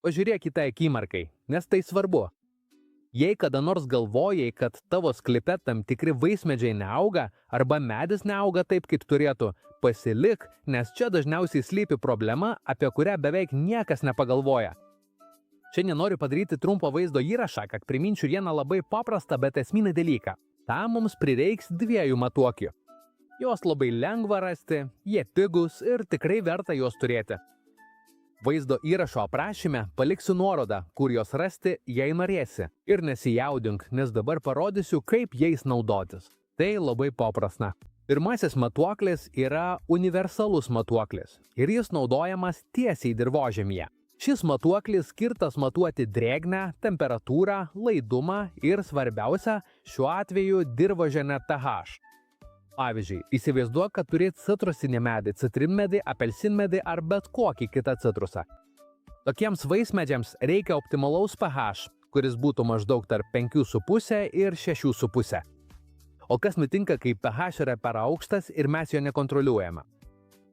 Pažiūrėk į tai akimirkai, nes tai svarbu. Jei kada nors galvojai, kad tavo sklype tam tikri vaismedžiai neauga arba medis neauga taip, kaip turėtų, pasilik, nes čia dažniausiai slypi problema, apie kurią beveik niekas nepagalvoja. Šiandien noriu padaryti trumpą vaizdo įrašą, kad priminčiau vieną labai paprastą, bet esminį dalyką. Tam mums prireiks 2 matuoklių. Jos labai lengva rasti, jie pigus ir tikrai verta juos turėti. Vaizdo įrašo aprašyme paliksiu nuorodą, kur jos rasti, jei norėsi. Ir nesijaudink, nes dabar parodysiu, kaip jais naudotis. Tai labai paprasta. Pirmasis matuoklis yra universalus matuoklis ir jis naudojamas tiesiai dirvožemyje. Šis matuoklis skirtas matuoti drėgmę, temperatūrą, laidumą ir svarbiausia, šiuo atveju dirvožemio pH. Pavyzdžiui, įsivaizduok, kad turi citrusinį medį, citrinmedį, apelsinmedį ar bet kokį kitą citrusą. Tokiems vaismedžiams reikia optimalaus pH, kuris būtų maždaug tarp 5,5 ir 6,5. O kas nutinka, kai pH yra per aukštas ir mes jo nekontroliuojame?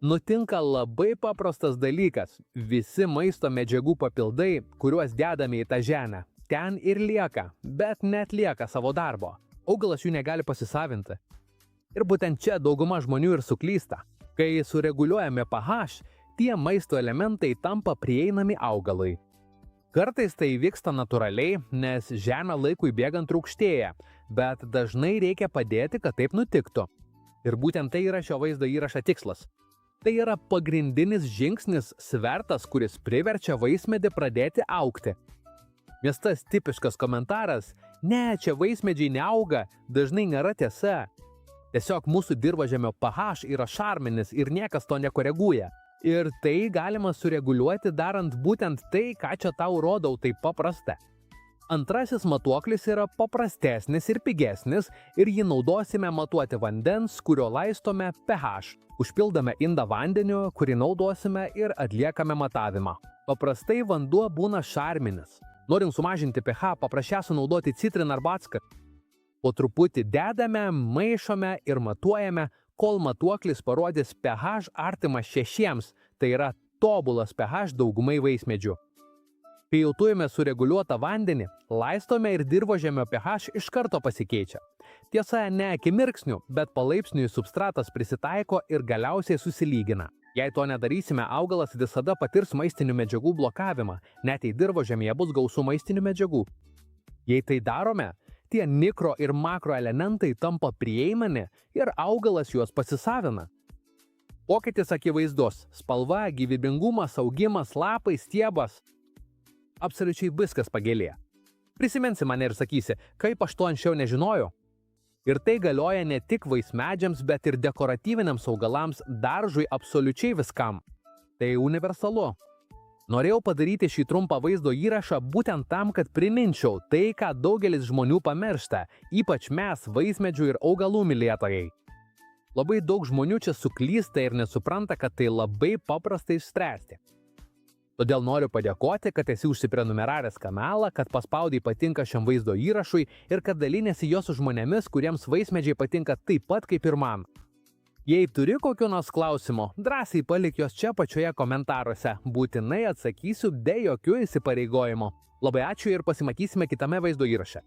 Nutinka labai paprastas dalykas. Visi maisto medžiagų papildai, kuriuos dedame į tą žemę, ten ir lieka, bet neatlieka savo darbo. Augalas jų negali pasisavinti. Ir būtent čia dauguma žmonių ir suklysta. Kai sureguliuojame pH, tie maisto elementai tampa prieinami augalui. Kartais tai vyksta natūraliai, nes žemė laikui bėgant rūgštėja, bet dažnai reikia padėti, kad taip nutiktų. Ir būtent tai yra šio vaizdo įrašo tikslas. Tai yra pagrindinis žingsnis svertas, kuris priverčia vaismedį pradėti augti. Nes tas tipiškas komentaras, ne, čia vaismedžiai neauga, dažnai nėra tiesa. Tiesiog mūsų dirvožemio pH yra šarminis ir niekas to nekoreguoja. Ir tai galima sureguliuoti darant būtent tai, ką čia tau rodau taip paprasta. Antrasis matuoklis yra paprastesnis ir pigesnis ir jį naudosime matuoti vandens, kurio laistome pH. Užpildome indą vandeniu, kurį naudosime ir atliekame matavimą. Paprastai vanduo būna šarminis. Norint sumažinti pH, paprasčiausia naudoti citriną arba actą. Po truputį dedame, maišome ir matuojame, kol matuoklis parodys pH artimą 6, tai yra tobulas pH daugumai vaismedžių. Kai jau turime sureguliuotą vandenį, laistome ir dirvožemio pH iš karto pasikeičia. Tiesa, ne akimirksniu, bet palaipsniui substratas prisitaiko ir galiausiai susilygina. Jei to nedarysime, augalas visada patirs maistinių medžiagų blokavimą, net jei dirvožemyje bus gausu maistinių medžiagų. Jei tai darome, tie mikro ir makro elementai tampa prieinami ir augalas juos pasisavina. Pokytis akivaizdus – spalva, gyvybingumas, augimas, lapai, stiebas. Absoliučiai viskas pagerėja. Prisiminsi mane ir sakysi, kaip aš to anksčiau nežinojau. Ir tai galioja ne tik vaismedžiams, bet ir dekoratyviniams augalams, daržui, absoliučiai viskam. Tai universalu. Norėjau padaryti šį trumpą vaizdo įrašą būtent tam, kad priminčiau tai, ką daugelis žmonių pamiršta, ypač mes, vaismedžių ir augalų mylėtojai. Labai daug žmonių čia suklysta ir nesupranta, kad tai labai paprasta išspręsti. Todėl noriu padėkoti, kad esi užsiprenumeravęs kanalą, kad paspaudai patinka šiam vaizdo įrašui ir kad dalinėsi jo su žmonėmis, kuriems vaismedžiai patinka taip pat kaip ir man. Jei turi kokių nors klausimų, drąsiai palik juos čia pačioje komentaruose. Būtinai atsakysiu be jokių įsipareigojimų. Labai ačiū ir pasimatysime kitame vaizdo įraše.